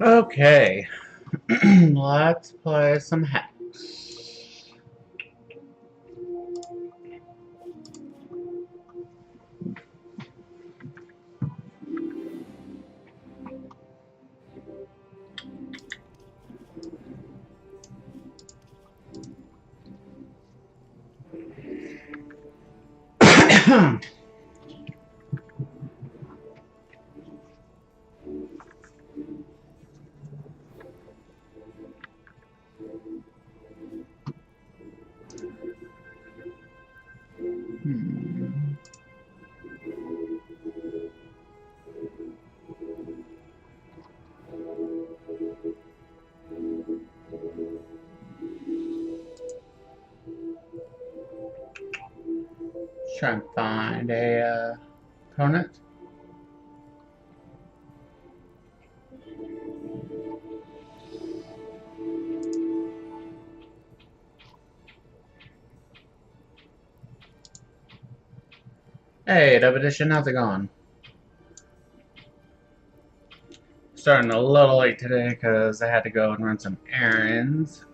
Okay, let's play some Hex. Try and find a opponent. Hey, Dub Edition, how's it going? Starting a little late today because I had to go and run some errands.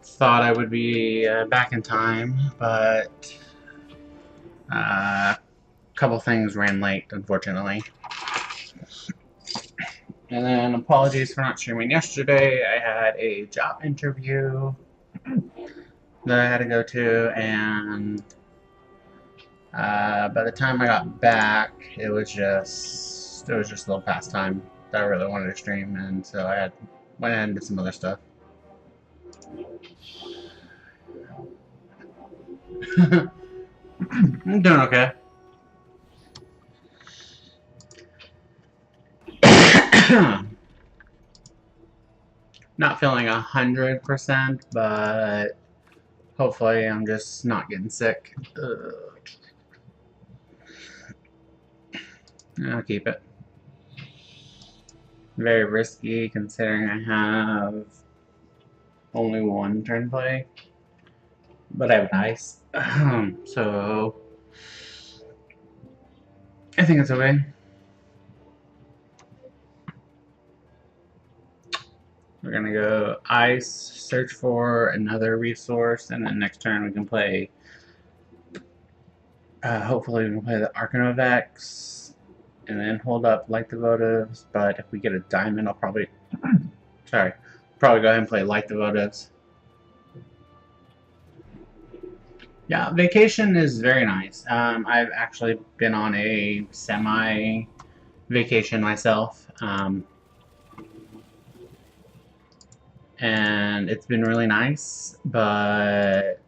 Thought I would be back in time, but a couple things ran late, unfortunately. And then apologies for not streaming yesterday. I had a job interview that I had to go to, and by the time I got back, it was just a little past time that I really wanted to stream, and so I went ahead and did some other stuff. I'm doing okay. Not feeling 100%, but hopefully I'm just not getting sick. I'll keep it. Very risky considering I have only one turn play, but I have an ice, so I think it's okay. We're gonna go ice, search for another resource, and then next turn we can play. Hopefully we can play the Arcanovex, and then hold up Light the Votives. But if we get a diamond, I'll probably go ahead and play Light the Votives. Yeah, vacation is very nice. I've actually been on a semi-vacation myself, and it's been really nice, but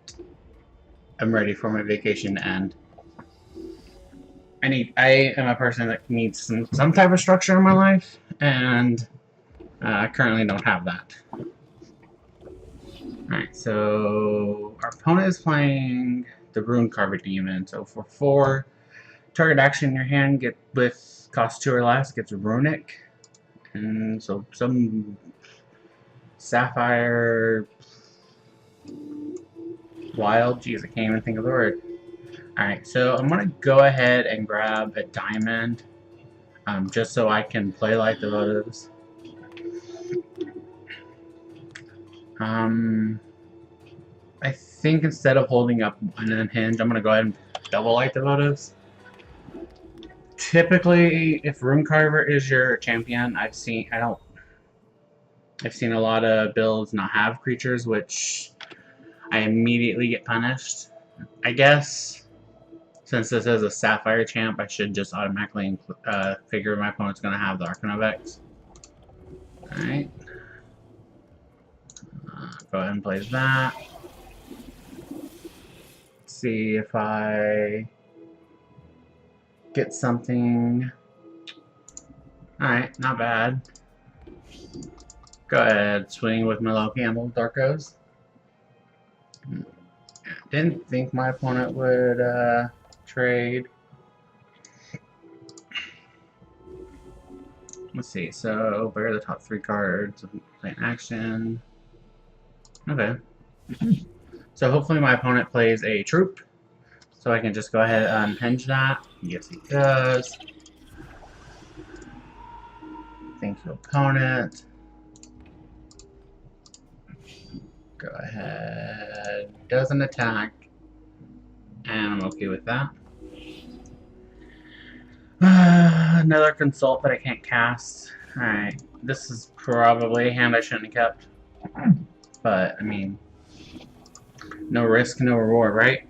I'm ready for my vacation to end. I am a person that needs some type of structure in my life, and I currently don't have that. Alright, so our opponent is playing the Rune Carver Demon. So for 4 target action in your hand costs 2 or less, gets Runic. And so some Sapphire Wild, jeez, I can't even think of the word. Alright, so I'm gonna go ahead and grab a diamond, just so I can play Light the Votives. I think instead of holding up an Unhenge, I'm gonna go ahead and double Light the Votives. Typically, if Rune Carver is your champion, I've seen a lot of builds not have creatures, which I immediately get punished. I guess since this is a Sapphire champ, I should just automatically figure my opponent's gonna have the Arcanovex. Alright. Go ahead and play that. Let's see if I get something. Alright, not bad. Go ahead, swing with my low candle, Darkos. Didn't think my opponent would trade. Let's see, so where are the top 3 cards? Play an action. Okay. So hopefully my opponent plays a troop, so I can just go ahead and unhenge that. Yes, he does. Thank you, opponent. Go ahead. Doesn't attack. And I'm okay with that. Another consult that I can't cast. Alright. This is probably a hand I shouldn't have kept. But, I mean, no risk, no reward, right?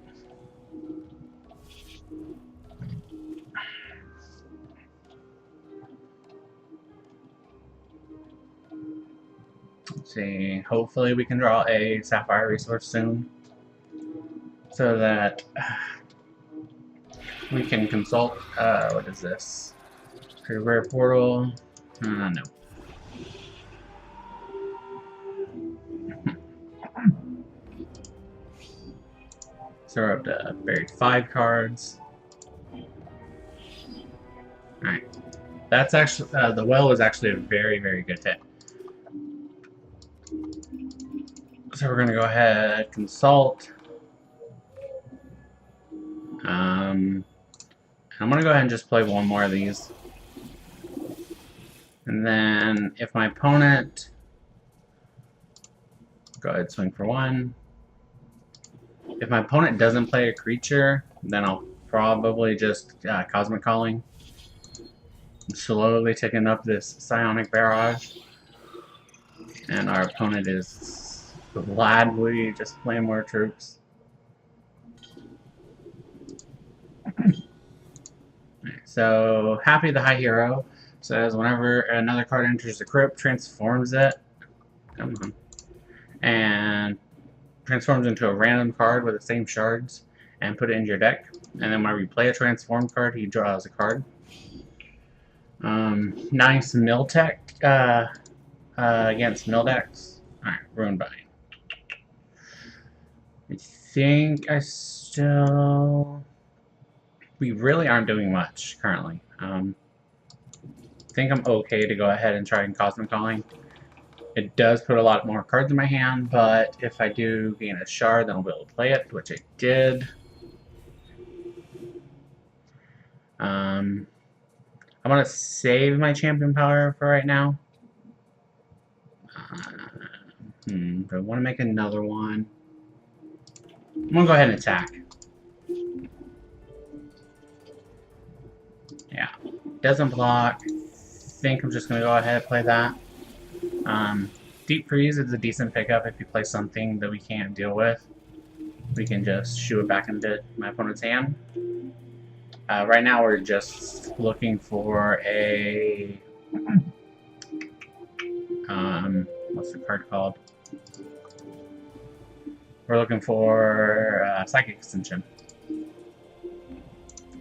Let's see. Hopefully we can draw a Sapphire resource soon. So that we can consult. What is this? Pretty rare portal. No. So we're up to buried 5 cards. Alright. That's actually, the well is actually a very, very good hit. So we're going to go ahead, consult. I'm going to go ahead and just play one more of these. And then if my opponent, go ahead, swing for 1. If my opponent doesn't play a creature, then I'll probably just Cosmic Calling. I'm slowly taking up this Psionic Barrage. And our opponent is gladly just playing more troops. So, Happy the High Hero says whenever another card enters the crypt, transforms it. Come on. And transforms into a random card with the same shards and put it in your deck. And then whenever you play a transformed card, he draws a card. Nice mill tech against mill decks. Alright, Runebind. I think I still... We really aren't doing much currently. I think I'm okay to go ahead and try and Cosmic Calling. It does put a lot more cards in my hand, but if I do gain a shard, then I'll be able to play it, which I did. I'm going to save my champion power for right now. Do I want to make another one? I'm going to go ahead and attack. Yeah, doesn't block. I think I'm just going to go ahead and play that. Deep Freeze is a decent pickup if you play something that we can't deal with. We can just shoo it back into my opponent's hand. Right now we're just looking for a... what's the card called? We're looking for Psychic Ascension.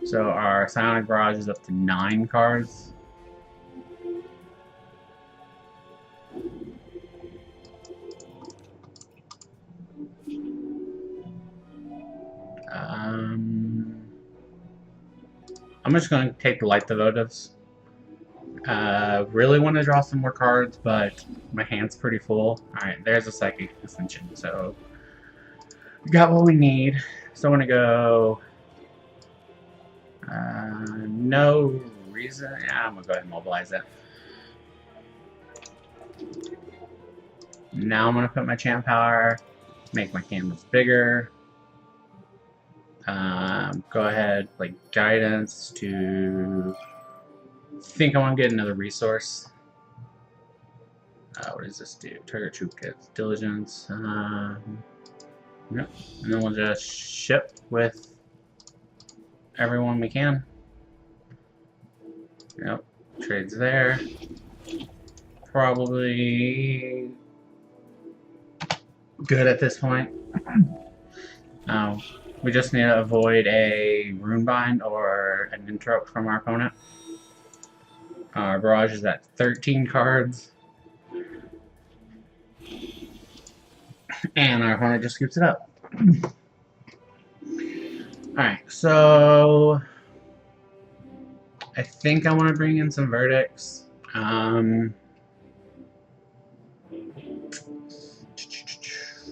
So our Psionic Barrage is up to 9 cards. I'm just going to take the Light the Votives. Really want to draw some more cards, but my hand's pretty full. Alright, there's a Psychic Ascension, so we got what we need. So I'm going to go... no reason... Yeah, I'm going to go ahead and mobilize it. Now I'm going to put my champ power, make my canvas bigger. Go ahead, like guidance to... think I want to get another resource. What does this do? Target troop gets diligence. Yep. And then we'll just ship with everyone we can. Yep. Trades there. Probably good at this point. We just need to avoid a Runebind or an interrupt from our opponent. Our barrage is at 13 cards. And our opponent just scoops it up. Alright, so... I think I want to bring in some verdicts.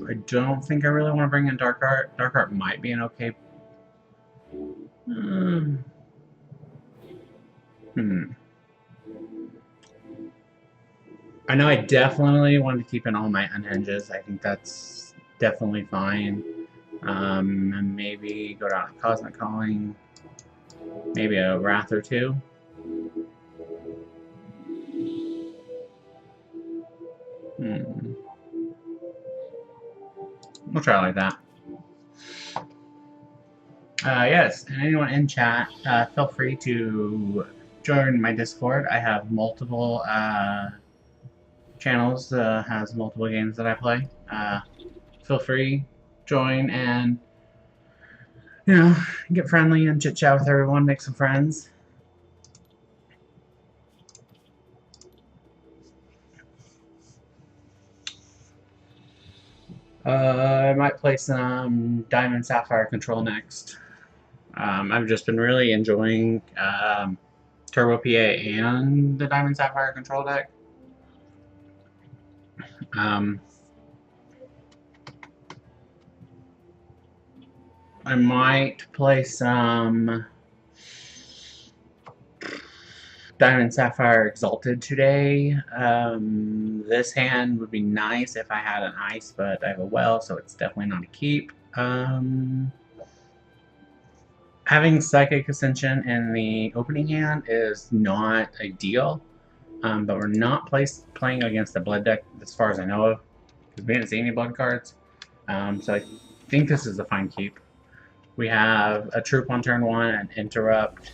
I don't think I really want to bring in Dark Art. Dark Art might be an okay... I know I definitely want to keep in all my unhenges. I think that's definitely fine. And maybe go down to Cosmic Calling. Maybe a Wrath or two. We'll try like that. Yes, and anyone in chat, feel free to join my Discord. I have multiple channels, has multiple games that I play. Feel free, join, and get friendly and chit chat with everyone, make some friends. I might play some Diamond Sapphire Control next. I've just been really enjoying Turbo PA and the Diamond Sapphire Control deck. I might play some Diamond Sapphire Exalted today. This hand would be nice if I had an ice, but I have a well, so it's definitely not a keep. Having Psychic Ascension in the opening hand is not ideal, but we're not playing against the blood deck as far as I know of, because we didn't see any blood cards. So I think this is a fine keep. We have a troop on turn 1, an interrupt,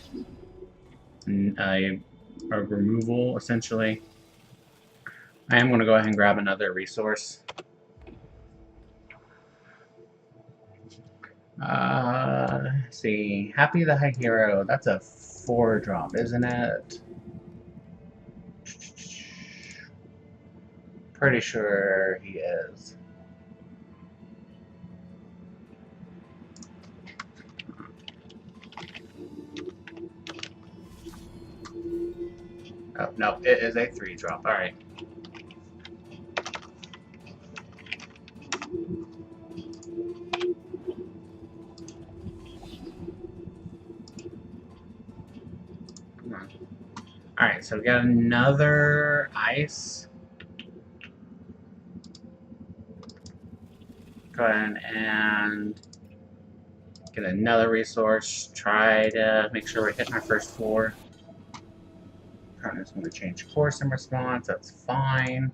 a removal, essentially. I am going to go ahead and grab another resource. Let's see. Happy the High Hero. That's a 4-drop, isn't it? Pretty sure he is. Oh, no, it is a 3-drop. Alright. Come on. Alright, so we got another ice. Go ahead and get another resource. Try to make sure we're hitting our first 4. Partner's going to change course in response. That's fine.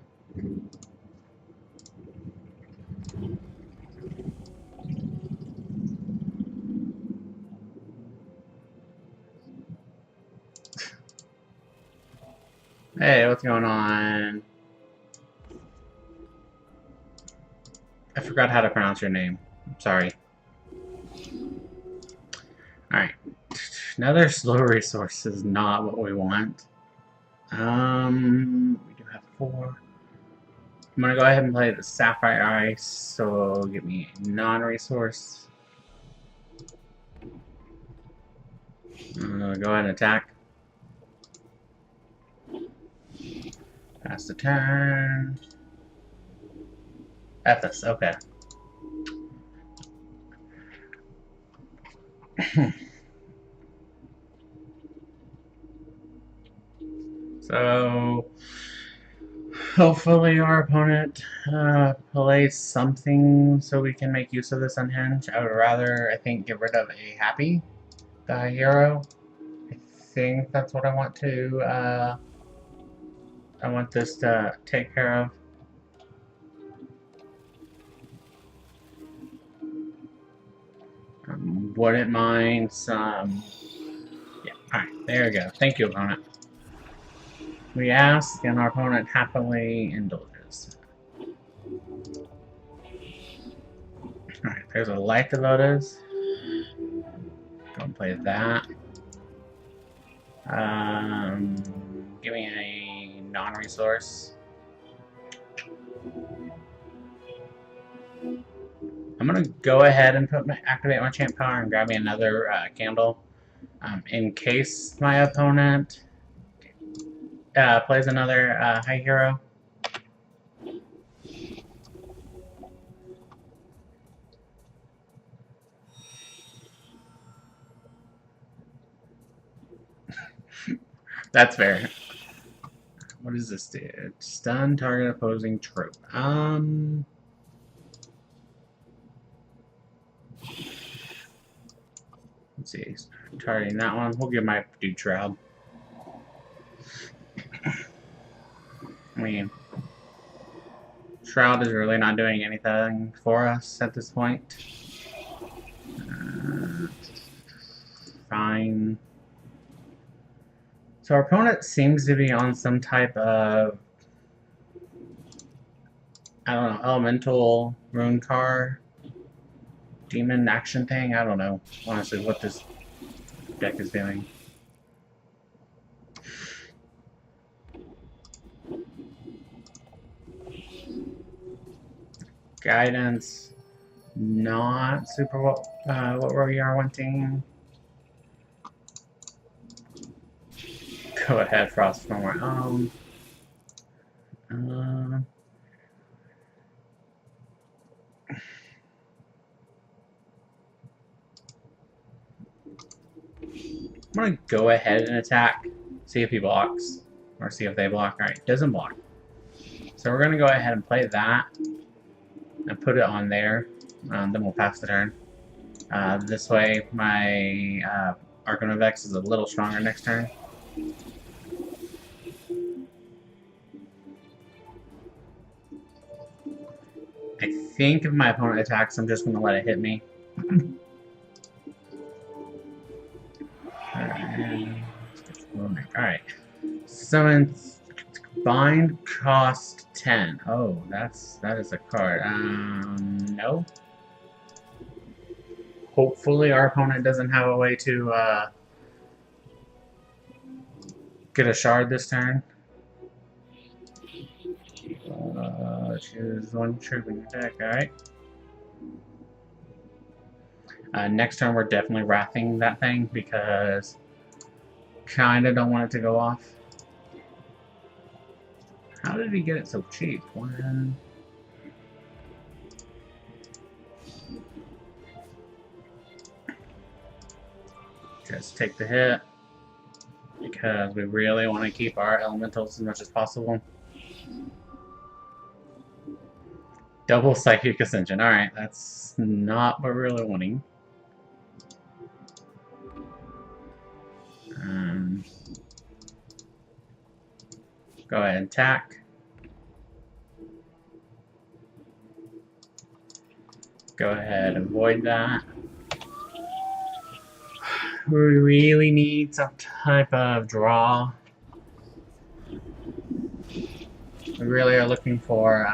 Hey, what's going on? I forgot how to pronounce your name. I'm sorry. Alright. Another slow resource is not what we want. We do have 4. I'm gonna go ahead and play the Sapphire Ice, so give me a non-resource. I'm gonna go ahead and attack. Pass the turn. Ethos, okay. So, hopefully our opponent plays something so we can make use of this unhenge. I would rather, I think, get rid of a Happy the hero. I think that's what I want to, I want this to take care of. Wouldn't mind some... Yeah, alright, there we go. Thank you, opponent. We ask, and our opponent happily indulges. Alright, there's a Light the Votives. Go and play that. Give me a non-resource. I'm gonna go ahead and activate my champ power and grab me another candle. In case my opponent plays another high hero. That's fair. What does this do? Stun target opposing troop. Let's see. Targeting that one. We'll give my dude Shroud. I mean, Shroud is really not doing anything for us at this point. Fine. So our opponent seems to be on some type of, I don't know, elemental rune car demon action thing. I don't know, honestly, what this deck is doing. Guidance, not super what we are wanting. Go ahead, Frostformer. I'm gonna go ahead and attack, see if he blocks, or see if they block. Alright, doesn't block. So we're gonna go ahead and play that, and put it on there, then we'll pass the turn. This way, my Arcanovex is a little stronger next turn. I think if my opponent attacks, I'm just going to let it hit me. Alright. Summon bind cost 10. Oh, that is a card. No. Hopefully our opponent doesn't have a way to get a shard this turn. Choose one troop in your deck, alright. Next turn we're definitely wrathing that thing because kinda don't want it to go off. How did he get it so cheap? One. Just take the hit because we really want to keep our elementals as much as possible. Double Psychic Ascension. Alright, that's not what we're really wanting. Go ahead and attack. Go ahead and avoid that. We really need some type of draw. We really are looking for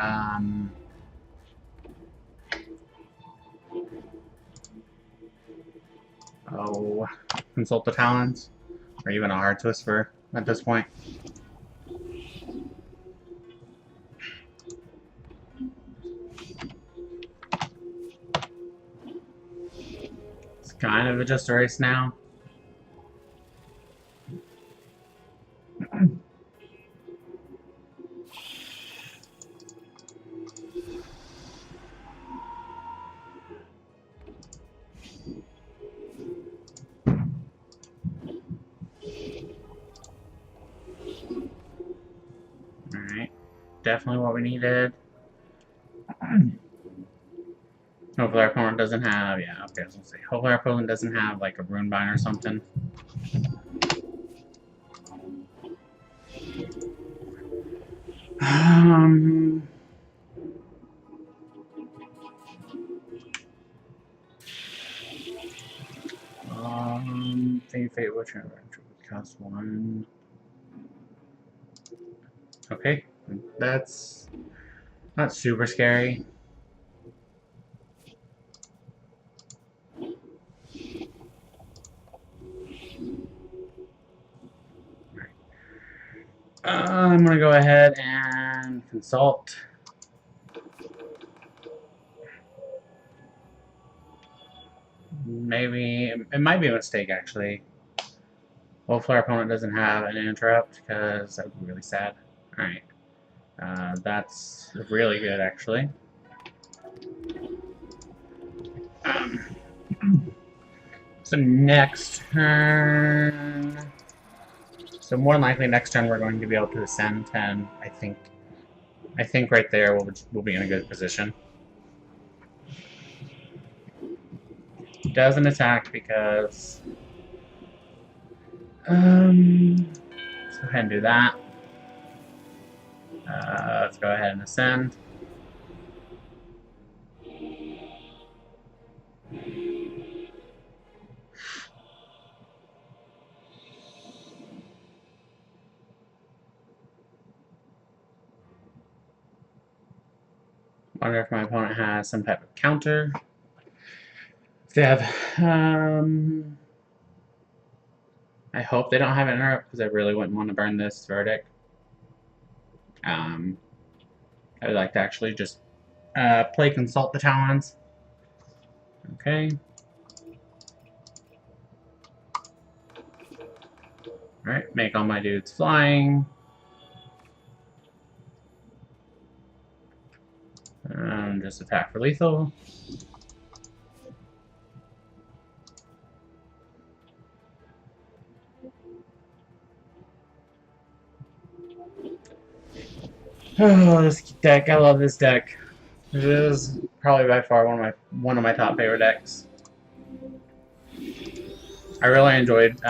Consult the Talons, or even a Heart's Whisper at this point. It's kind of just a race now. Definitely what we needed. Hopefully our opponent doesn't have, yeah, okay, I was gonna say, hopefully our opponent doesn't have like a Runebind or something. Fate Witcher cost 1. Okay. That's not super scary. I'm gonna go ahead and consult. Maybe it might be a mistake actually. Hopefully our opponent doesn't have an interrupt because that would be really sad. Alright. That's really good, actually. So next turn, So more than likely next turn we're going to be able to ascend, and I think right there we'll be in a good position. Doesn't attack because let's go ahead and do that. Let's go ahead and ascend. Wonder if my opponent has some type of counter. If they have, I hope they don't have an interrupt because I really wouldn't want to burn this verdict. I would like to actually just play Consult the Talons. Okay. Alright, make all my dudes flying. Just attack for lethal. Oh, this deck! I love this deck. It is probably by far one of my top favorite decks. I really enjoyed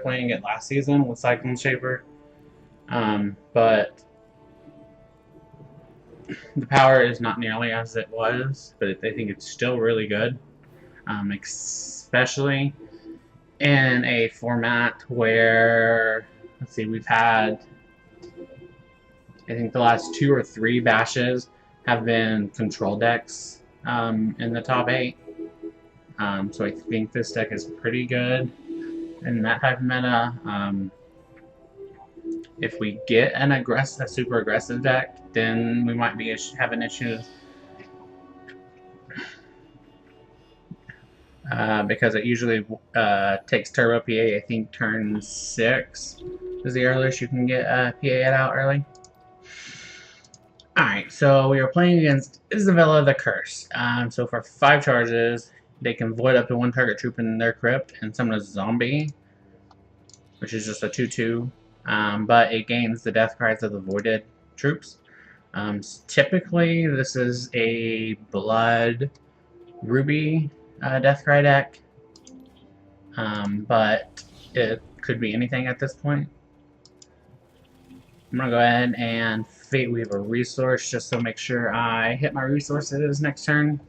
playing it last season with Cyclone Shaper, but the power is not nearly as it was. But I think it's still really good, especially in a format where, let's see, we've had, I think the last 2 or 3 bashes have been control decks in the top 8. So I think this deck is pretty good in that type of meta. If we get a super aggressive deck, then we might be having issues. Because it usually takes Turbo PA, I think turn 6 is the earliest you can get PA out early. Alright, so we are playing against Isabella the Curse. So for 5 charges, they can void up to 1 target troop in their crypt and summon a zombie, which is just a 2/2. But it gains the death cards of the voided troops. Typically, this is a blood ruby death cry deck, but it could be anything at this point. I'm gonna go ahead and Fate Weave a resource just to make sure I hit my resources next turn.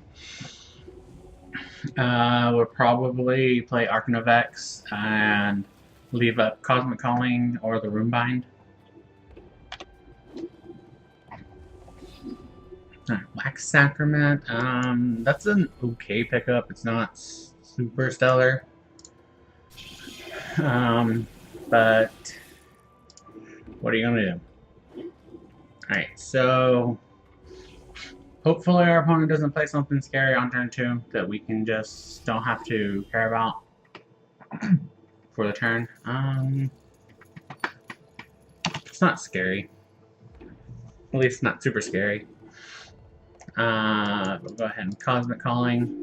We'll probably play Arcanovex and leave up Cosmic Calling or the Runebind. Wax Sacrament, that's an okay pickup. It's not super stellar. But what are you gonna do? Alright, so hopefully our opponent doesn't play something scary on turn 2 that we can just don't have to care about for the turn. It's not scary. At least not super scary. We'll go ahead and Cosmic Calling.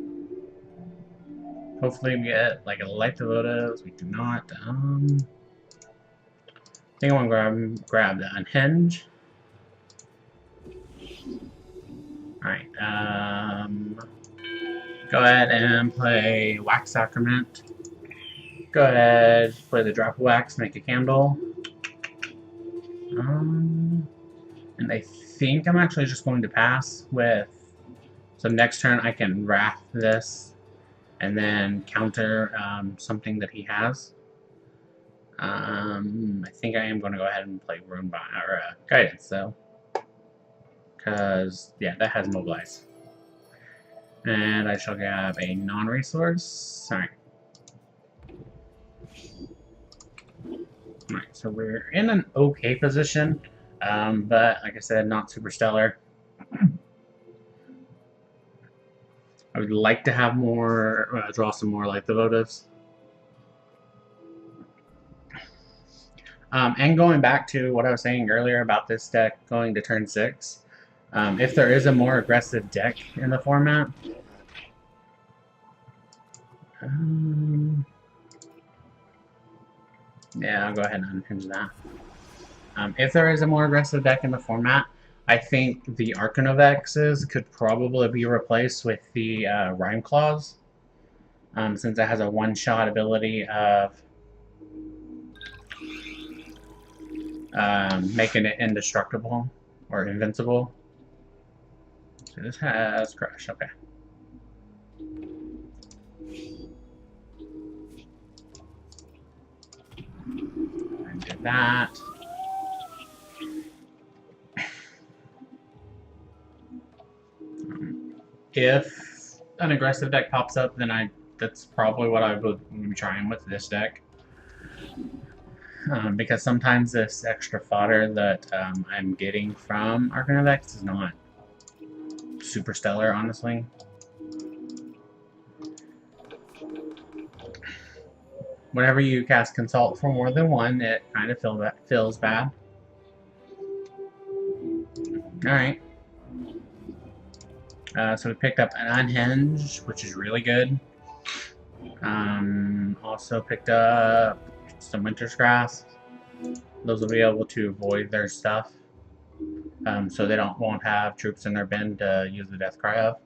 Hopefully we get like a Light the Votives. We do not. I think I want to grab the Unhenge. Alright, go ahead and play Wax Sacrament. Go ahead, play the drop of wax, make a candle. And I think I'm actually just going to pass with, so next turn I can wrath this and then counter something that he has. I think I am going to go ahead and play Runebind or Guidance though, because yeah, that has Mobilize. And I shall grab a non-resource. Alright. Alright, so we're in an okay position, but like I said, not super stellar. I would like to have more, draw some more Light the Votives. And going back to what I was saying earlier about this deck going to turn 6, if there is a more aggressive deck in the format, Yeah, I'll go ahead and unhinge that. If there is a more aggressive deck in the format, I think the Arcanovexes could probably be replaced with the Rhyme Claws, since it has a one-shot ability of making it indestructible or invincible. So this has Crush, okay. And do that. If an aggressive deck pops up, then that's probably what I would be trying with this deck. Because sometimes this extra fodder that I'm getting from Arcanovex is not super stellar, honestly. Whenever you cast Consult for more than one, it kind of feels bad. Alright. So we picked up an Unhenge, which is really good. Also picked up some Winter's Grasp. Those will be able to avoid their stuff. So they won't have troops in their bin to use the Death Cry of.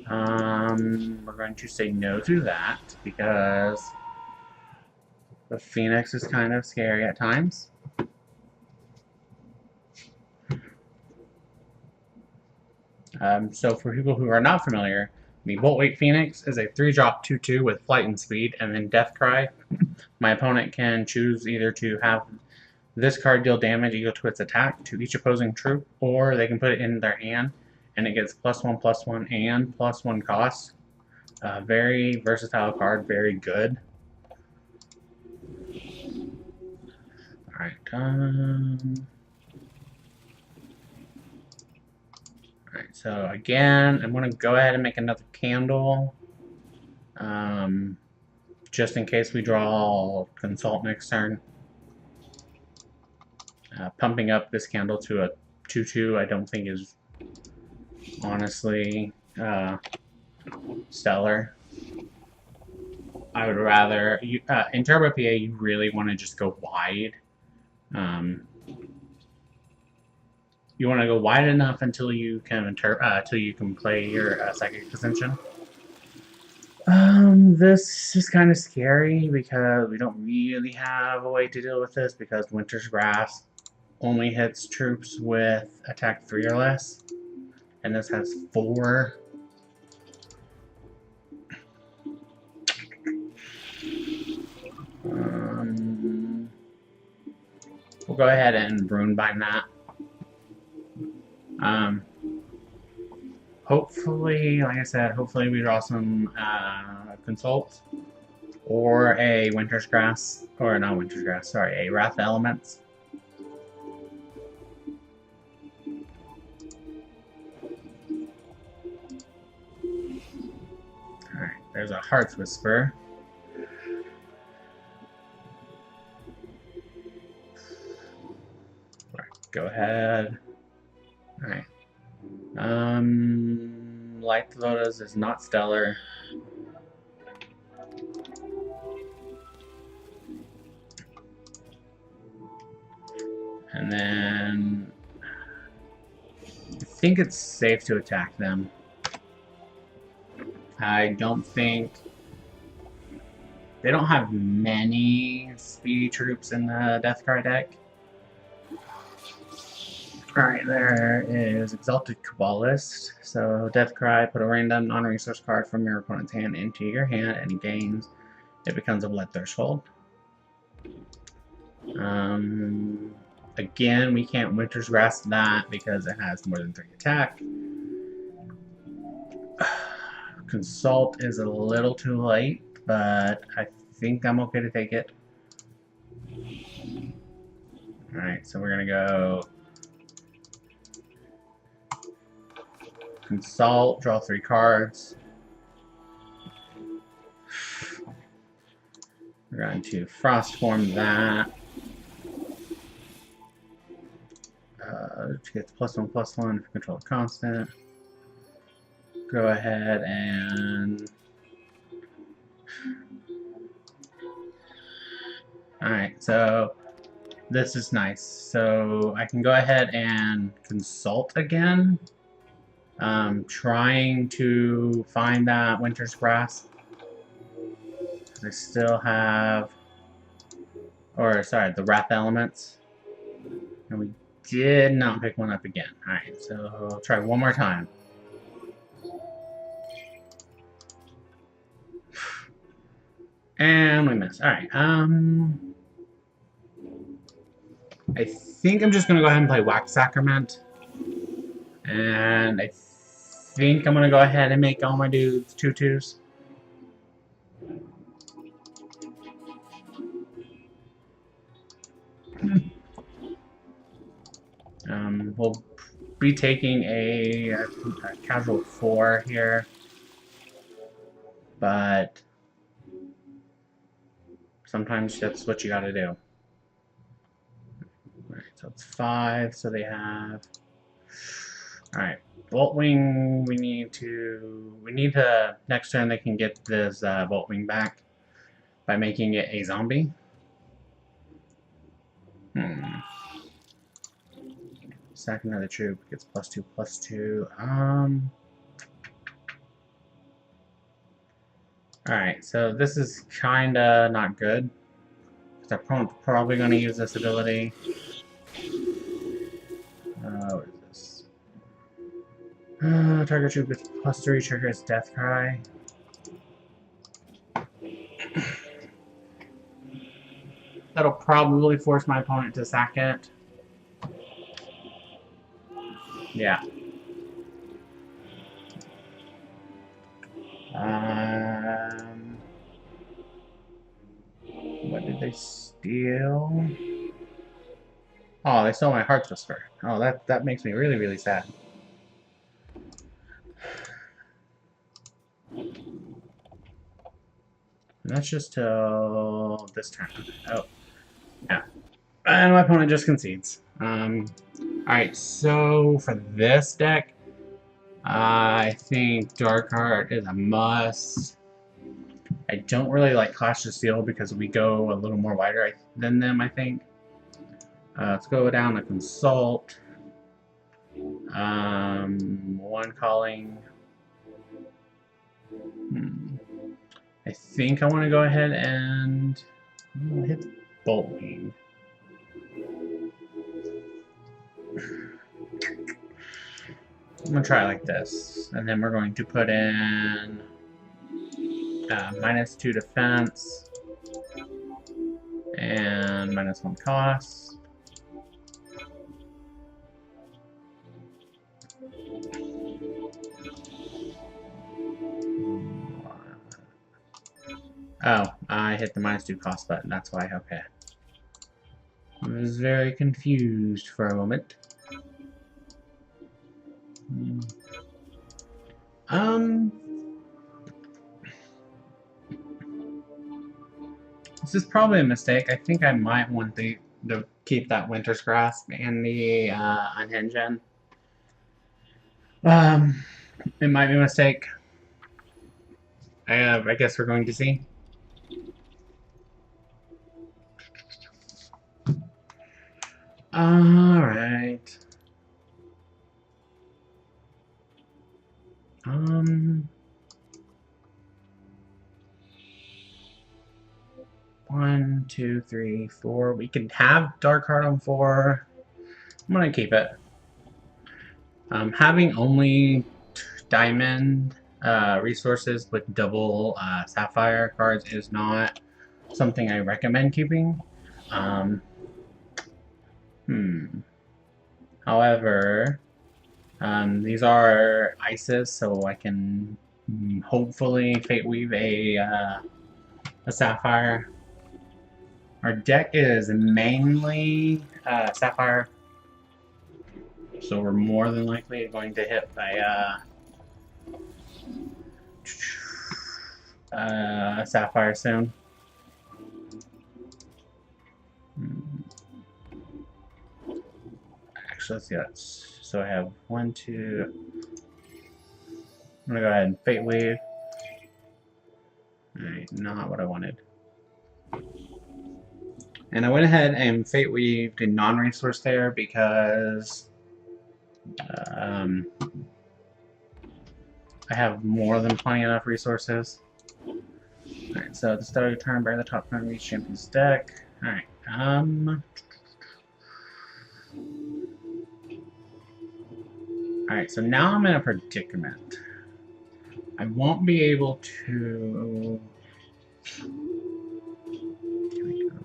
We're going to say no to that because the Phoenix is kind of scary at times. So for people who are not familiar, the Boltweight Phoenix is a 3-drop 2/2 with Flight and Speed, and then Death Cry. My opponent can choose either to have this card deal damage equal to its attack to each opposing troop, or they can put it in their hand, and it gets +1/+1 and +1 cost. Very versatile card, very good. Alright, Alright, so again, I'm going to go ahead and make another candle. Just in case we draw Consult next turn. Pumping up this candle to a 2/2 I don't think is honestly stellar. I would rather, in Turbo PA you really want to just go wide. You want to go wide enough until you can play your Psychic Ascension. This is kind of scary because we don't really have a way to deal with this because Winter's Grasp only hits troops with attack 3 or less, and this has 4. We'll go ahead and Runebind that. Hopefully, like I said, hopefully we draw some Consult or a Winter's Grasp, or not Winter's Grasp, sorry, a Wrath Elements. Alright, there's a Heart's Whisper. Alright, go ahead. Alright. Light the Votives is not stellar. And then I think it's safe to attack them. I don't think they don't have many speedy troops in the Death Cry deck. Alright, there is Exalted Kabbalist. So, Death Cry, put a random non-resource card from your opponent's hand into your hand, and gains. It becomes a Blood Threshold. Again, we can't Winter's Grasp that because it has more than 3 attack. Consult is a little too late, but I think I'm okay to take it. Alright, so we're gonna go Consult, draw 3 cards. We're going to Frost Form that. To get the +1/+1 if you control a constant. Go ahead and Alright, so this is nice. So I can go ahead and consult again. Trying to find that winter's grass. I still have, or sorry, the wrath elements. And we did not pick one up again. Alright, so I'll try one more time. And we missed. Alright, I think I'm just gonna go ahead and play Wax Sacrament. And I think I'm gonna go ahead and make all my dudes 2/2s. We'll be taking a casual 4 here, but sometimes that's what you gotta do. Alright, so it's 5, so they have... Alright, Bolt Wing, we need to, next turn they can get this Bolt Wing back by making it a zombie. Sack another troop, gets +2/+2. Alright, so this is kinda not good. Our opponent's probably gonna use this ability. What is this? Target troop gets +3, triggers Death Cry. That'll probably force my opponent to sack it. Yeah. What did they steal? Oh, they stole my Heart's Whisper. Oh, that makes me really, really sad. And that's just till this turn. Oh, yeah. And my opponent just concedes. Alright, so for this deck, I think Dark Heart is a must. I don't really like Clash of Steel because we go a little more wider than them, I think. Let's go down to Consult. One calling. I think I want to go ahead and hit Bolt Wing. I'm going to try like this. And then we're going to put in -2 defense and -1 cost. Oh, I hit the -2 cost button. That's why. Okay. I was very confused for a moment. This is probably a mistake. I think I might want to keep that Winter's Grasp and the Unhenge. It might be a mistake. I guess we're going to see. Alright. 1, 2, 3, 4. We can have Dark Heart on 4. I'm gonna keep it. Having only diamond resources with double sapphire cards is not something I recommend keeping. However, these are ices, so I can hopefully Fate Weave a sapphire. Our deck is mainly sapphire, so we're more than likely going to hit by sapphire soon. Actually, let's see that. So I have 1, 2. I'm gonna go ahead and Fate Weave. Alright, not what I wanted. And I went ahead and Fate Weaved a non-resource there because I have more than plenty enough resources. Alright, so at the start of your turn, bear the top card of each champion's deck. Alright, Alright, so now I'm in a predicament. I won't be able to... Here we go.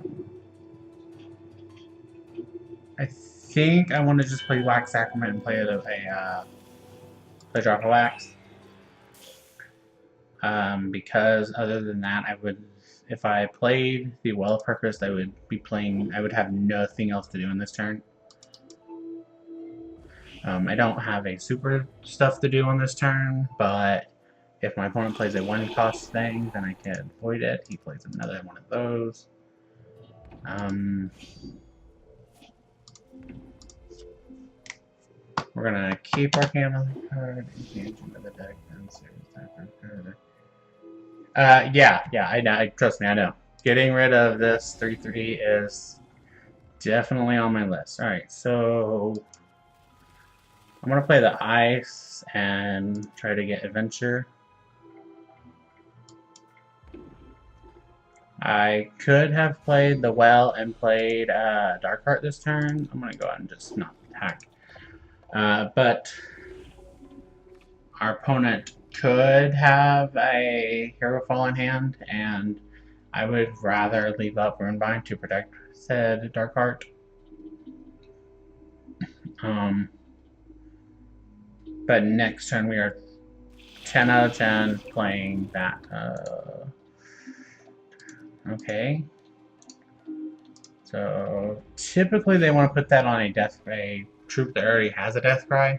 I think I want to just play Wax Sacrament and play play Drop of Wax. Because other than that, I would, if I played the Well of Purpose, I would have nothing else to do in this turn. I don't have a super stuff to do on this turn, but if my opponent plays a one-cost thing, then I can void it. He plays another one of those. We're gonna keep our Arcanovex card, engage into the deck, and yeah, I know. Trust me, I know. Getting rid of this 3/3 is definitely on my list. Alright, so I'm gonna play the Ice and try to get Adventure. I could have played the Well and played Darkheart this turn. I'm gonna go ahead and just not attack. But our opponent could have a Hero Fall in hand, and I would rather leave up Runebind to protect said Darkheart. But next turn we are 10 out of 10 playing that. Okay. So typically they want to put that on a troop that already has a death cry.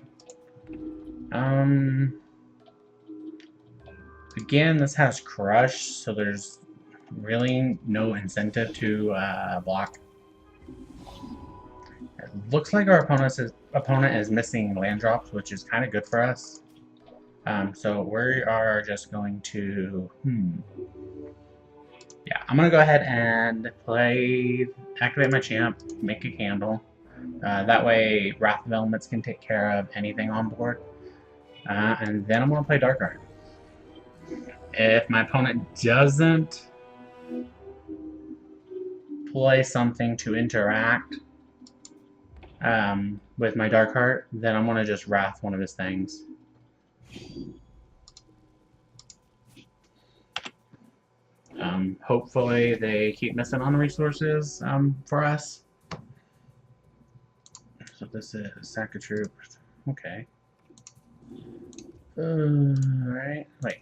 Again, this has Crush, so there's really no incentive to block. It looks like our opponent is missing land drops, which is kind of good for us. So we are just going to... Yeah, I'm going to go ahead and activate my champ, make a candle. That way Wrath of Elements can take care of anything on board. And then I'm going to play Darkheart. If my opponent doesn't play something to interact with my Darkheart, then I'm going to just Wrath one of his things. Hopefully they keep missing on the resources for us. So this is sack a troop. Okay. Alright, wait.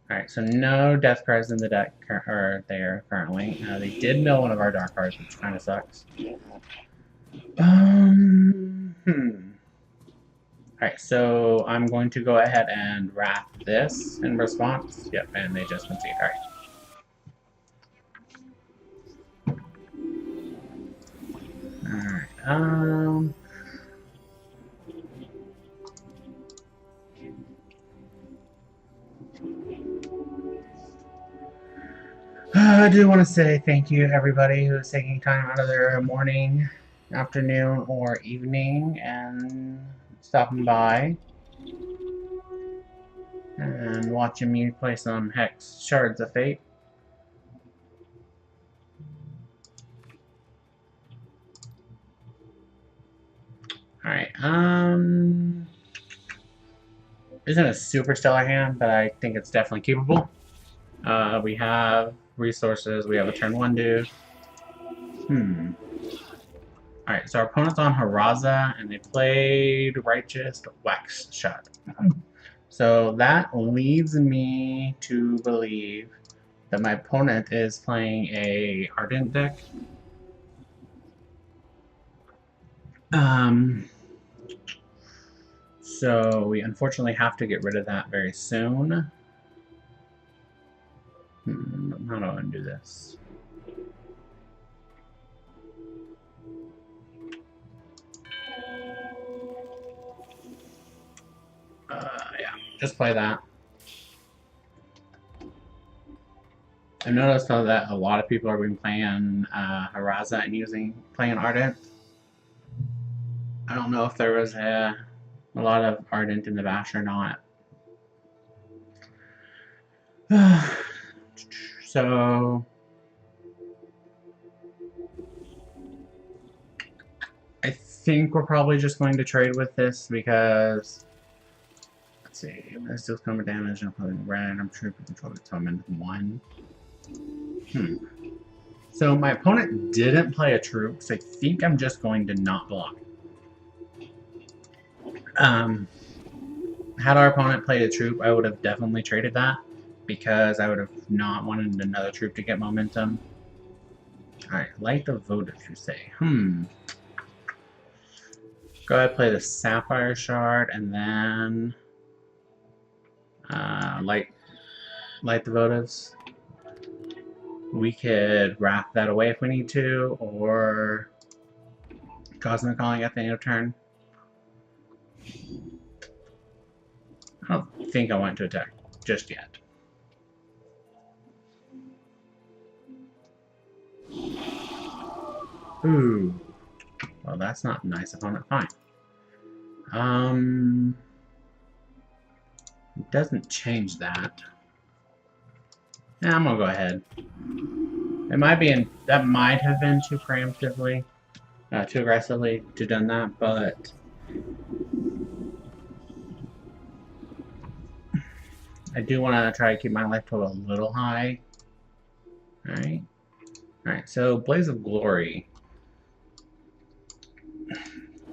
Alright, so no death cries in the deck there currently. They did mill one of our Darkhearts, which kind of sucks. Alright, so I'm going to go ahead and Wrath this in response. Yep, and they just concede. Alright. Alright, I do want to say thank you to everybody who's taking time out of their morning, afternoon, or evening and stopping by and watching me play some Hex Shards of Fate. Alright, isn't a super stellar hand, but I think it's definitely keepable. We have resources, we have a turn 1 dude. Alright, so our opponent's on Haraza, and they played Righteous Wax Shard. So that leads me to believe that my opponent is playing a Ardent deck. So we unfortunately have to get rid of that very soon. How do I undo this? Yeah, just play that. I noticed though that a lot of people have been playing Haraza and playing Ardent. I don't know if there was a lot of Ardent in the Bash or not. So I think we're probably just going to trade with this because, let's see, this deals combat damage and putting random troop and control the summon 1. So my opponent didn't play a troop, so I think I'm just going to not block. Had our opponent played a troop, I would have definitely traded that because I would have not wanted another troop to get momentum. Alright, Light the Votives, you say. Go ahead, play the Sapphire Shard, and then light the Votives. We could wrath that away if we need to, or Cosmic Calling at the end of turn. I don't think I want to attack just yet. Ooh. Well, that's not nice, opponent. Fine. It doesn't change that. Yeah, I'm gonna go ahead. It might be that might have been too preemptively, too aggressively to done that, but I do want to try to keep my life total a little high. Alright. Alright, so Blaze of Glory.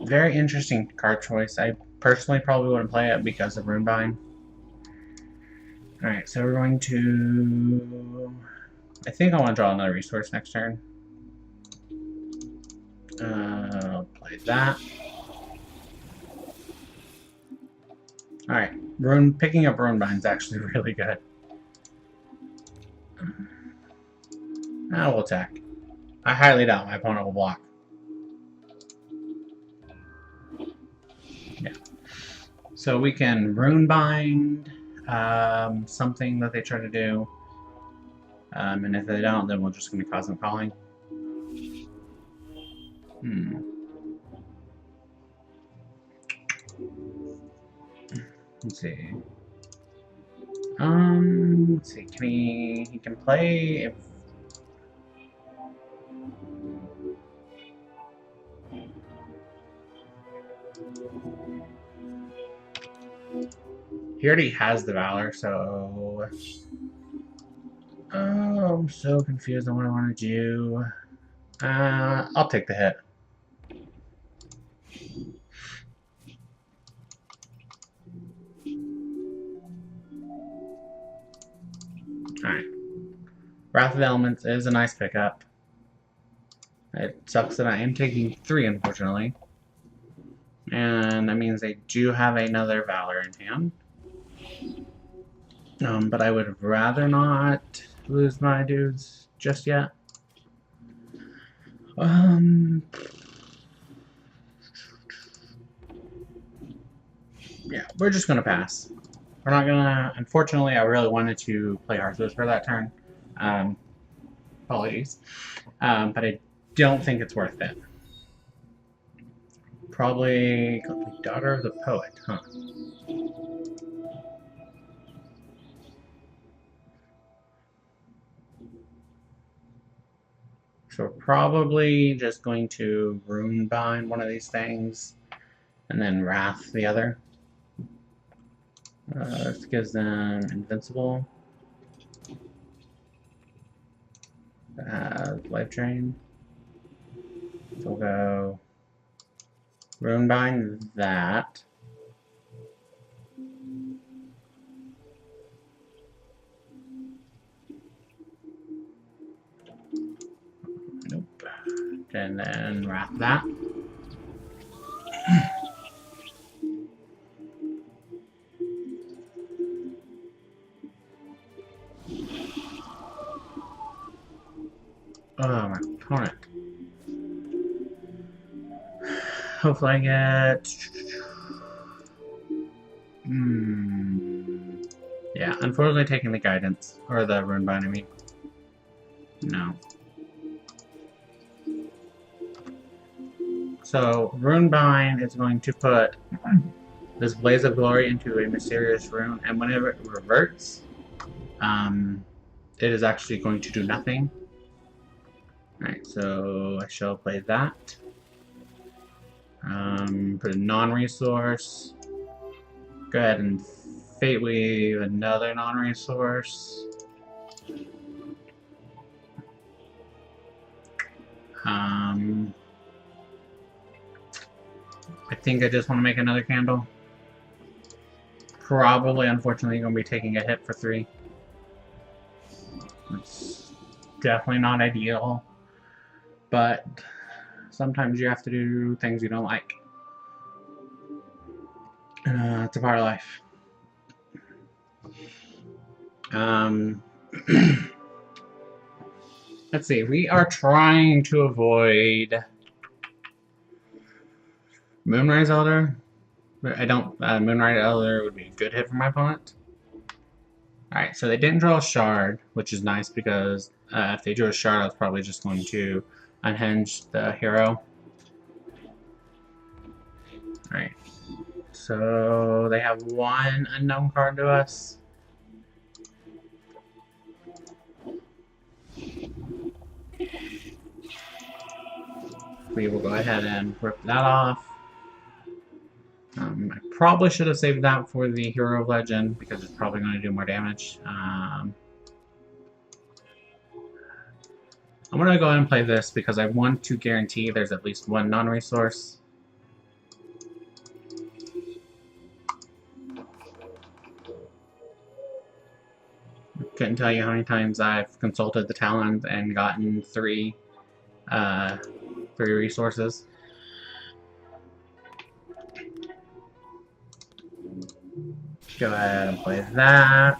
Very interesting card choice. I personally probably wouldn't play it because of Runebind. Alright, so we're going to... I think I want to draw another resource next turn. I'll play that. Alright, picking up Runebind is actually really good. I will attack. I highly doubt my opponent will block. Yeah. So we can Runebind something that they try to do. And if they don't, then we're just going to Cosmic Calling. Let's see. Let's see. He can play if. He already has the Valor, so. Oh, I'm so confused on what I want to do. I'll take the hit. Alright. Wrath of the Elements is a nice pickup. It sucks that I am taking 3, unfortunately. And that means they do have another Valor in hand. But I would rather not lose my dudes just yet. Yeah, we're just gonna pass. We're not gonna. Unfortunately, I really wanted to play Hearthstone for that turn. Apologies, but I don't think it's worth it. Probably Daughter of the Poet, huh? So we're probably just going to Runebind one of these things, and then Wrath the other. This gives them Invincible. Life Drain. So we'll go Runebind that. Nope. And then Wrath that. Oh, my opponent. Hopefully I get... Yeah, unfortunately taking the Guidance. Or the Runebind, I mean. No. So, Runebind is going to put this Blaze of Glory into a mysterious rune, and whenever it reverts, it is actually going to do nothing. Alright, so I shall play that. Put a non-resource. Go ahead and Fate Weave another non-resource. I think I just want to make another candle. Probably, unfortunately, going to be taking a hit for 3. It's definitely not ideal, but sometimes you have to do things you don't like. It's a part of life. Let's see, we are trying to avoid Moonrise Elder. I don't. Moonrise Elder would be a good hit for my opponent. Alright, so they didn't draw a shard, which is nice because if they drew a shard, I was probably just going to unhenge the hero. Alright, so they have 1 unknown card to us. We will go ahead and rip that off. I probably should have saved that for the Hero of Legend because it's probably going to do more damage. I'm going to go ahead and play this because I want to guarantee there's at least 1 non-resource. Couldn't tell you how many times I've consulted the Talon and gotten 3 resources. Go ahead and play that.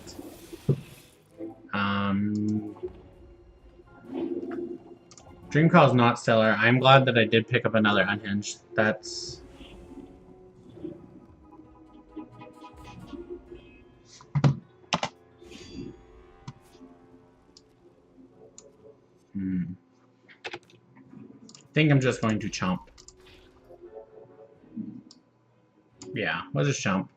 Dream Call is not stellar. I'm glad that I did pick up another Unhenge. That's... I think I'm just going to chomp. Yeah, we'll just chomp.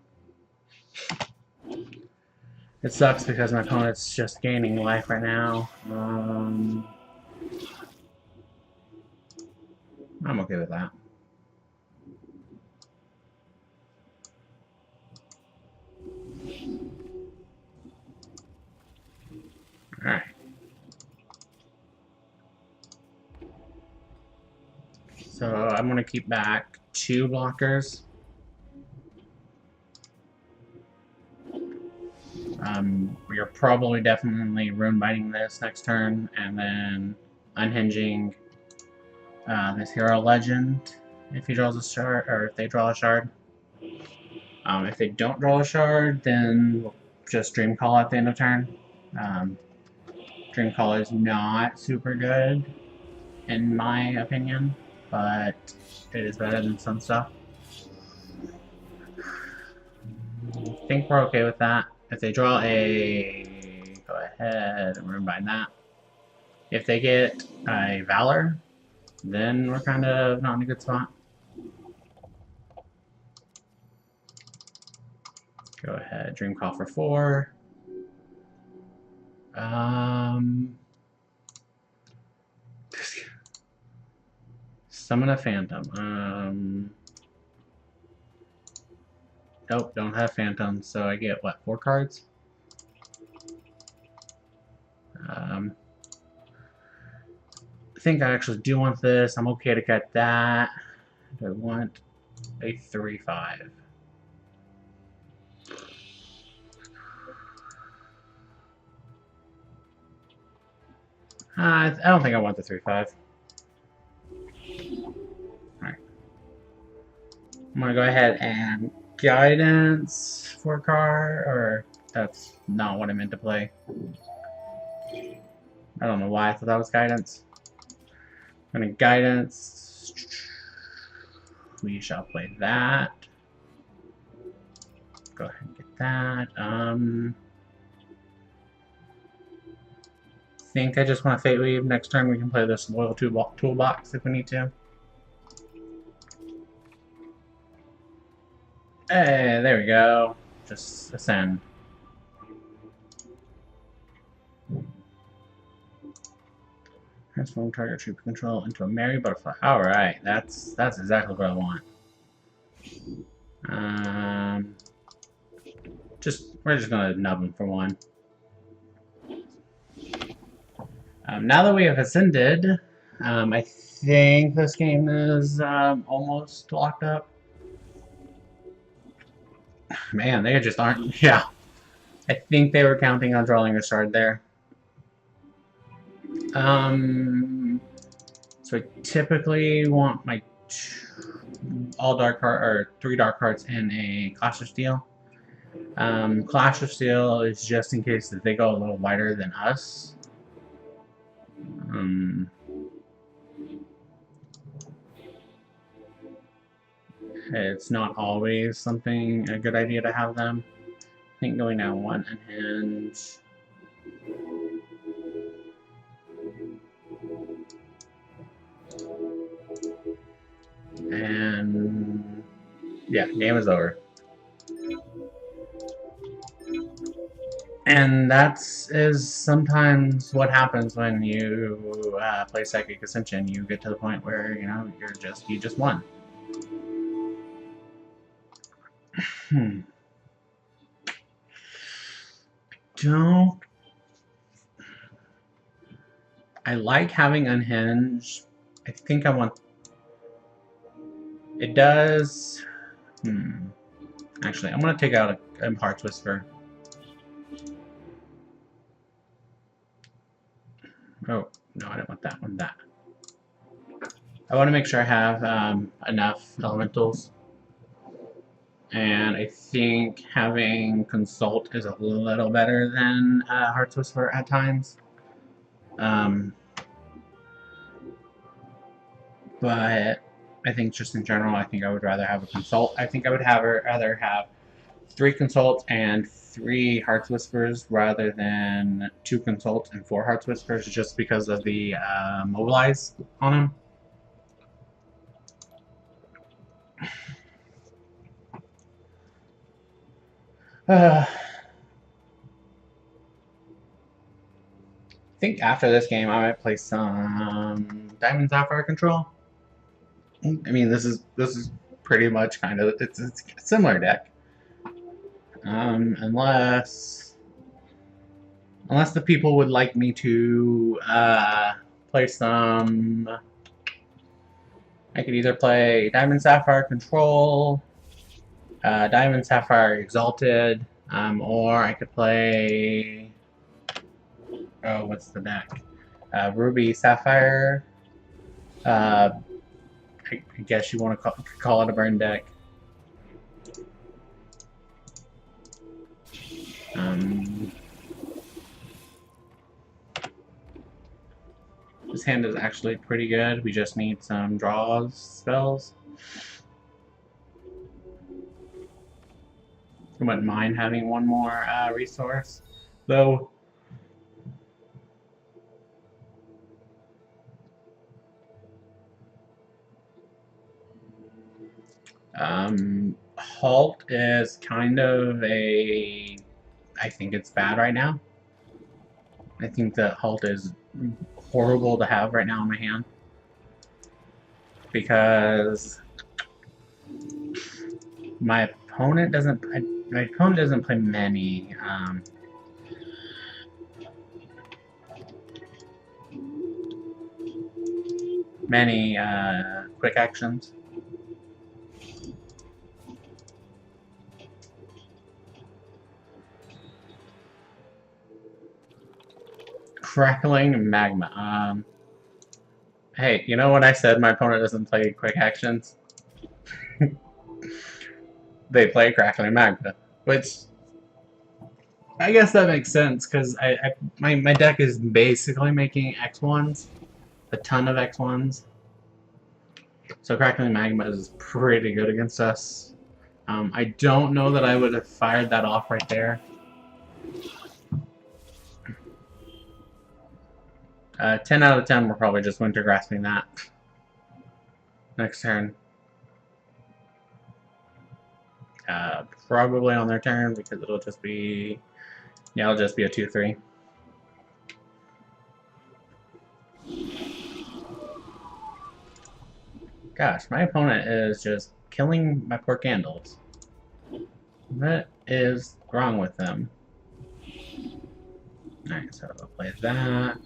It sucks because my opponent's just gaining life right now. I'm okay with that. Alright. So I'm going to keep back 2 blockers. You're probably definitely Runebinding this next turn, and then unhinging this Hero Legend if he draws a shard, or if they draw a shard. If they don't draw a shard, then we'll just Dream Call at the end of turn. Dream Call is not super good, in my opinion, but it is better than some stuff. I think we're okay with that. If they draw a... go ahead and Runebind that. If they get a Valor, then we're kind of not in a good spot. Go ahead, Dream Call for 4. Summon a Phantom. Nope, don't have Phantom, so I get, what, 4 cards? I think I actually do want this. I'm okay to get that. Do I want a 3/5? I don't think I want the 3/5. Alright. I'm gonna go ahead and Guidance for a card, or that's not what I meant to play. I don't know why I thought that was Guidance. I'm gonna Guidance. We shall play that. Go ahead and get that. think I just want to Fate Weave. Next turn we can play this Loyal Toolbox if we need to. Hey, there we go. Just Ascend. Transform target troop control into a merry butterfly. Alright, that's exactly what I want. We're just gonna nub him for one. Now that we have ascended, I think this game is almost locked up. Man, they just aren't. Yeah, I think they were counting on drawing a shard there. So I typically want my all dark card or 3 dark cards in a Clash of Steel. Clash of Steel is just in case that they go a little wider than us. It's not always a good idea to have them. I think going down 1 Unhenge. And yeah, game is over. And is sometimes what happens when you play Psychic Ascension. You get to the point where you just won. I like having Unhenge. I think I want. It does. Actually, I'm gonna take out a Heart's Whisper. Oh, no, I don't want that one. That. I want to make sure I have enough elementals. And I think having Consult is a little better than Heart's Whisper at times. But I think just in general, I think I would rather have a Consult. I think I would rather have 3 Consults and 3 Heart's Whispers rather than 2 Consults and 4 Heart's Whispers, just because of the Mobilize on them. I think after this game I might play some Diamond Sapphire Control. I mean, this is pretty much kind of it's a similar deck, unless the people would like me to play some. I could either play Diamond Sapphire Control, Diamond Sapphire Exalted, or I could play. Oh, what's the deck? Ruby Sapphire. I guess you want to call it a burn deck. This hand is actually pretty good. We just need some draws spells. I wouldn't mind having one more resource, though. Halt is kind of I think it's bad right now. I think that Halt is horrible to have right now in my hand. Because my opponent doesn't play many quick actions. Crackling Magma. Hey, you know what I said? My opponent doesn't play quick actions. They play Crackling Magma, which I guess that makes sense because my deck is basically making X1s, a ton of X1s. So Crackling Magma is pretty good against us. I don't know that I would have fired that off right there. 10 out of 10, we're probably just winter grasping that. Next turn. Probably on their turn because it'll just be, yeah, it'll just be a 2/3. Gosh, my opponent is just killing my poor candles. What is wrong with them? Alright, so I'll play that.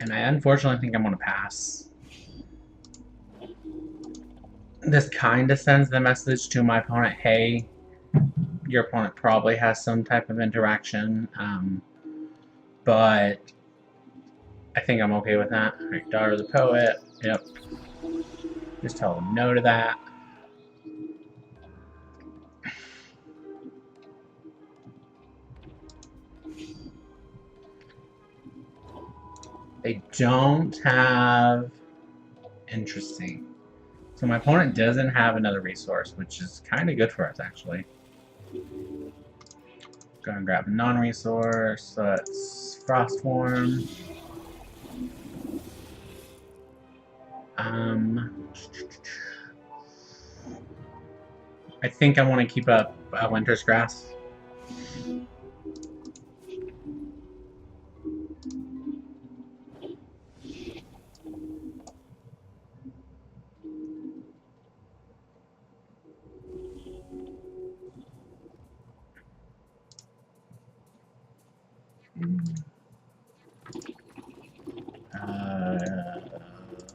And I unfortunately think I'm going to pass. This kind of sends the message to my opponent, hey, your opponent probably has some type of interaction, but I think I'm okay with that. Alright, Daughter of the Poet, yep. Just tell them no to that. They don't have... Interesting. So my opponent doesn't have another resource, which is kind of good for us, actually. Go and grab a non-resource, so it's Frostform. I think I want to keep up Winter's Grass.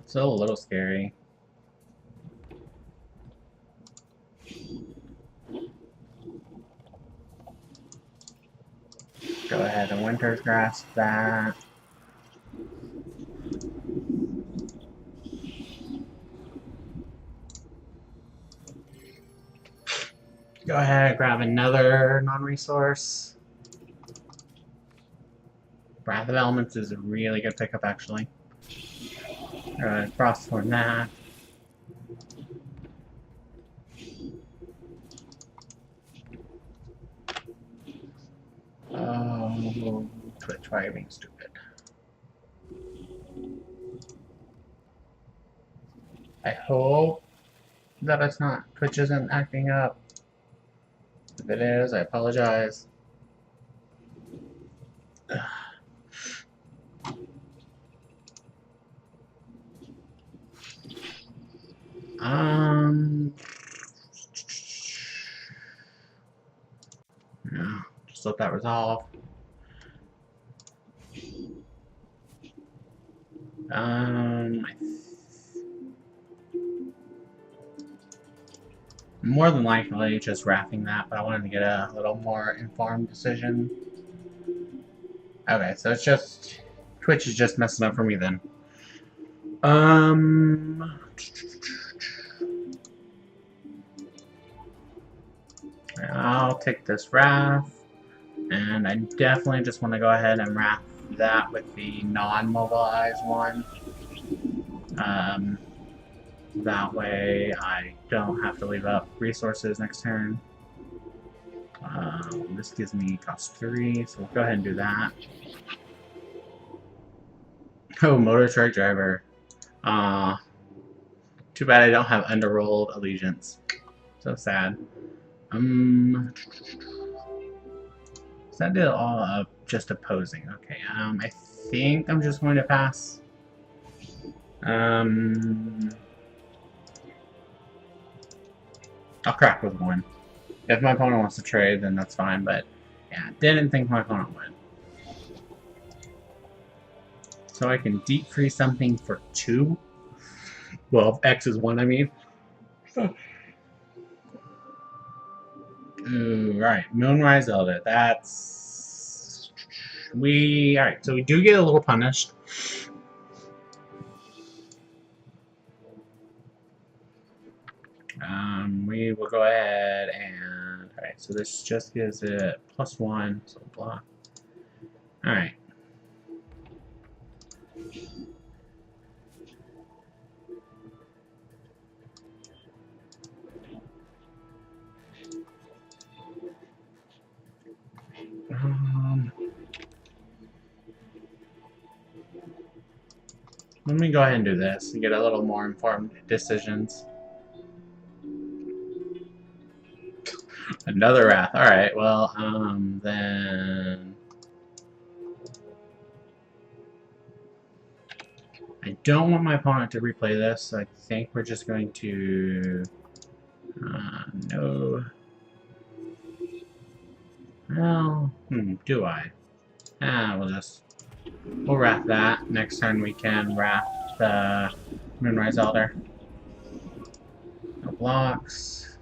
Still a little scary. Go ahead and Winter's Grass that. Go ahead and grab another non-resource. Wrath of Elements is a really good pickup, actually. Frostform that. Oh, Twitch, why are you being stupid? I hope that it's not. Twitch isn't acting up. If it is, I apologize. No, just let that resolve. More than likely just wrapping that, but I wanted to get a little more informed decision. Okay, so it's just... Twitch is just messing up for me then. I'll take this Wrath, and I definitely just want to go ahead and wrap that with the non-mobilized one. That way I don't have to leave up resources next turn. This gives me cost 3, so we'll go ahead and do that. Oh, Motor Truck Driver. Too bad I don't have Underrolled Allegiance. So sad. Is that deal all of just opposing? Okay, I think I'm just going to pass. I'll crack with 1. If my opponent wants to trade, then that's fine, but yeah, didn't think my opponent would. So I can deep freeze something for 2. Well, X is 1, I mean. Ooh, right, Moonrise Elder. That's... Alright, so we do get a little punished. We will go ahead and... Alright, so this just gives it +1, so blah. Alright. Let me go ahead and do this and get a little more informed decisions. Another Wrath. Alright, well, then... I don't want my opponent to replay this, so I think we're just going to... no... Well, do I? We'll Wrath that. Next turn we can Wrath the Moonrise Elder. No blocks.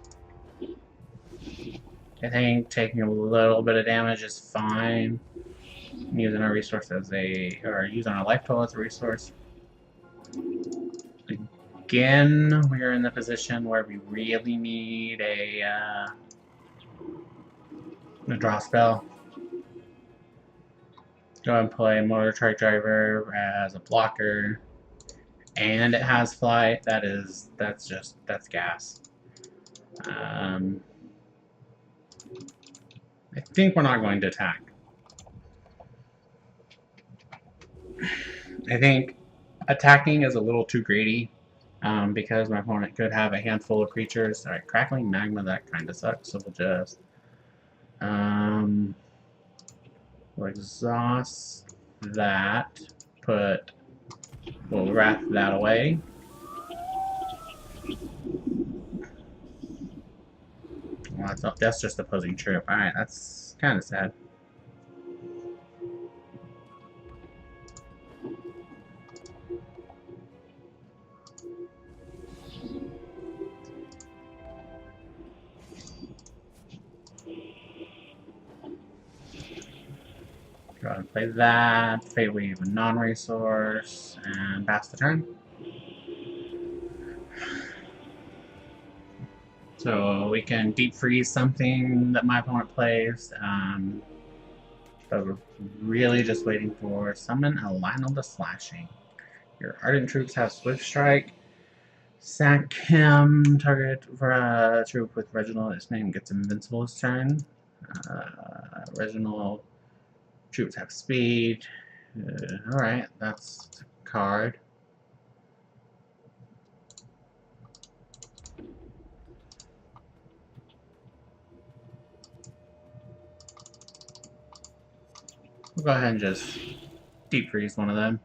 I think taking a little bit of damage is fine. Using our resource or using our life total as a resource. Again, we are in the position where we really need a draw spell. Go ahead and play Motor Truck Driver as a blocker, and it has flight. That's gas. I think we're not going to attack. I think attacking is a little too greedy, because my opponent could have a handful of creatures. Alright, Crackling Magma, that kind of sucks, so we'll just... we'll exhaust that, we'll Wrath that away. Well, that's just opposing troop. Alright, that's kind of sad. Go ahead and play that, Fate Weave a non-resource, and pass the turn. So we can deep freeze something that my opponent plays. But we're really just waiting for summon a Lionel the Slashing. Your Ardent troops have Swift Strike. Sack him. Target for a troop with Reginald. Its name gets invincible this turn. Reginald troops have speed. Alright, that's a card. We'll go ahead and just deep freeze one of them.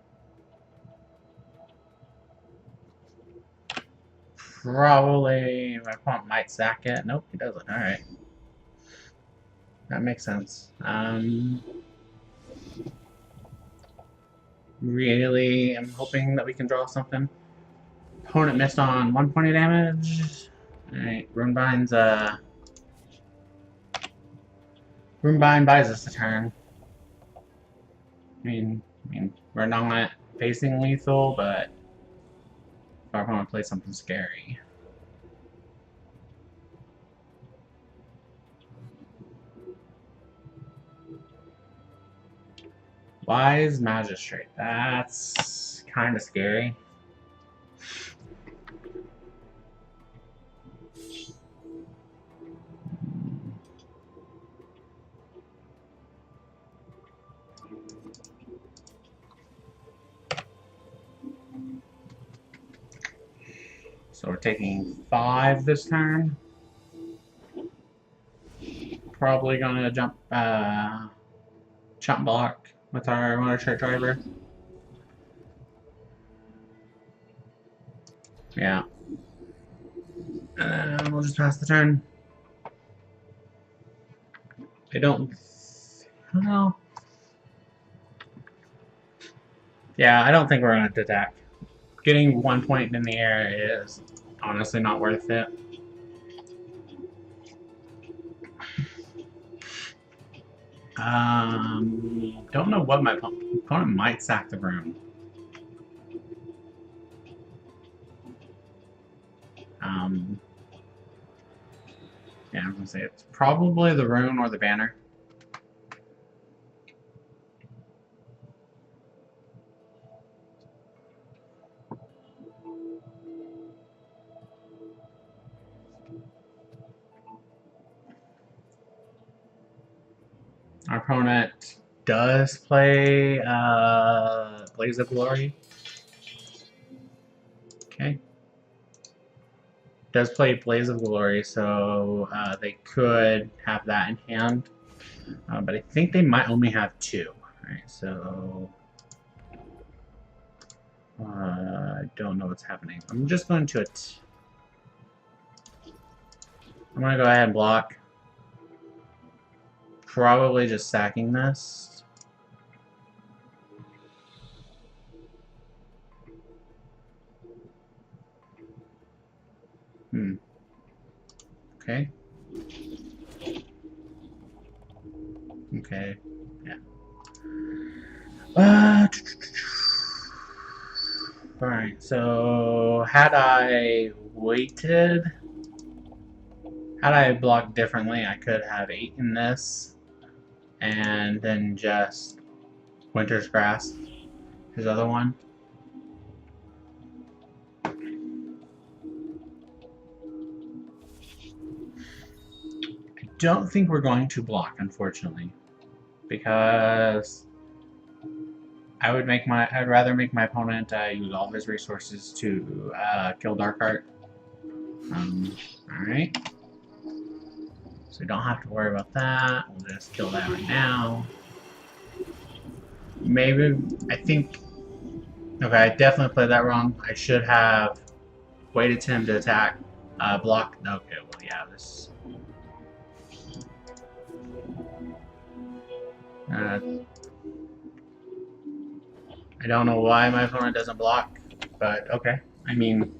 Probably my opponent might sack it. Nope, he doesn't. Alright. That makes sense. Really am hoping that we can draw something. Opponent missed on 1 point of damage. Alright, Runebind buys us a turn. I mean, we're not facing lethal, but if our opponent plays something scary. Wise Magistrate. That's kind of scary. So we're taking 5 this turn. Probably gonna jump block with our Motor Truck Driver. Yeah. And we'll just pass the turn. I don't know. Yeah, I don't think we're going to attack. Getting 1 point in the air is honestly not worth it. Don't know what my opponent might sack the room. Yeah, I'm gonna say it's probably the rune or the banner. Our opponent does play Blaze of Glory. does play Blaze of Glory, so they could have that in hand. But I think they might only have 2. Alright, so I don't know what's happening. I'm just going to I'm going to go ahead and block. Probably just sacking this. Okay. Okay. Yeah. Alright, so had I waited, had I blocked differently, I could have eaten this and then just Winter's Grasp, his other one. I don't think we're going to block, unfortunately, because I'd rather make my opponent use all his resources to kill Darkheart. Alright. So we don't have to worry about that. We'll just kill that right now. Maybe, I think... Okay, I definitely played that wrong. I should have waited to him to attack. Block. Okay, well, yeah, this... I don't know why my opponent doesn't block, but okay. I mean,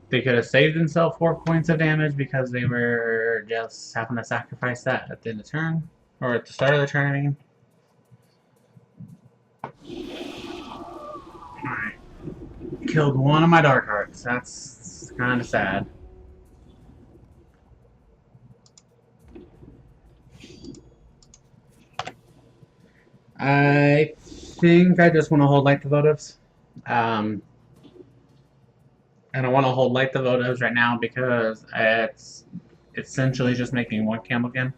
they could have saved themselves 4 points of damage because they were just having to sacrifice that at the end of the turn, or at the start of the turn, I mean. Alright. Killed one of my Darkhearts. That's kind of sad. I think I just want to hold Light the Votives. And I want to hold Light the Votives right now because it's essentially just making 1 camel again.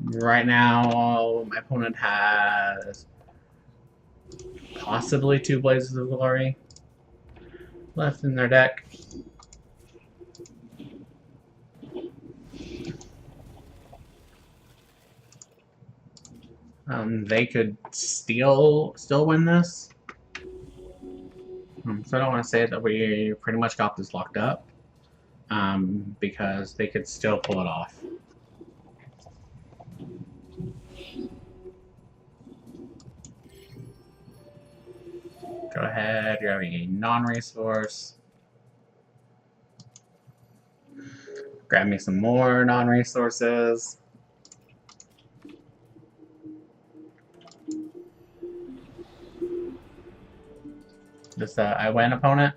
Right now, my opponent has possibly 2 Blazes of Glory left in their deck. They could still win this. So I don't want to say that we pretty much got this locked up, because they could still pull it off. Go ahead, you're having a non-resource. Grab me some more non-resources. Just I win, opponent.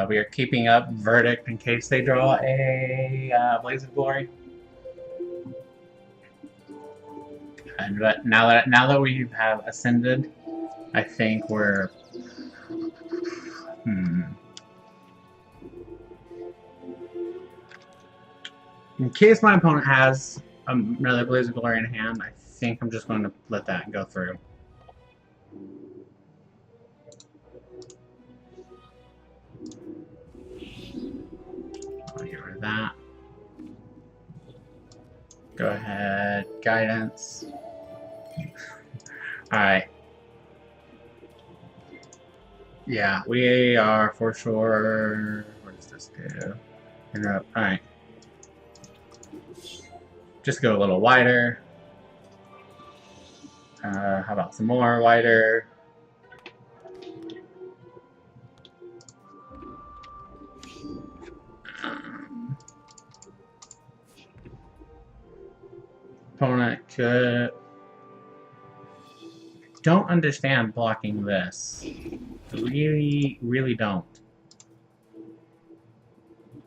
We are keeping up Verdict in case they draw a Blaze of Glory. But now that we have ascended, I think we're in case my opponent has another Blaze of Glory in hand, I think I'm just going to let that go through. I'll get rid of that. Go ahead, Guidance. Alright. Yeah, we are for sure. What does this do? Interrupt. Alright. Just go a little wider. How about some more wider? Opponent could... Don't understand blocking this. Really don't.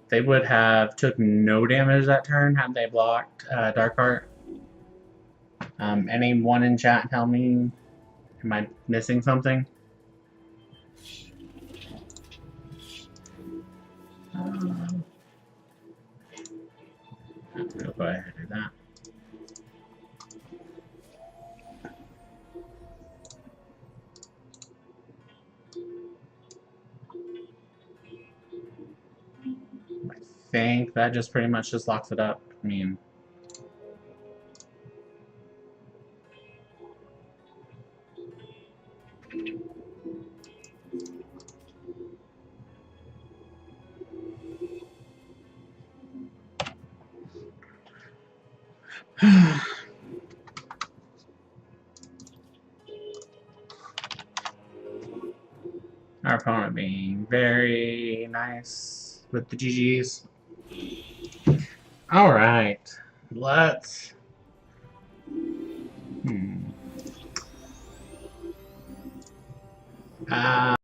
They would have took no damage that turn had they blocked Darkheart. Anyone in chat tell me Am I missing something? We'll go ahead and do that. I think that just pretty much just locks it up. I mean, our opponent being very nice with the GGs. Alright, let's...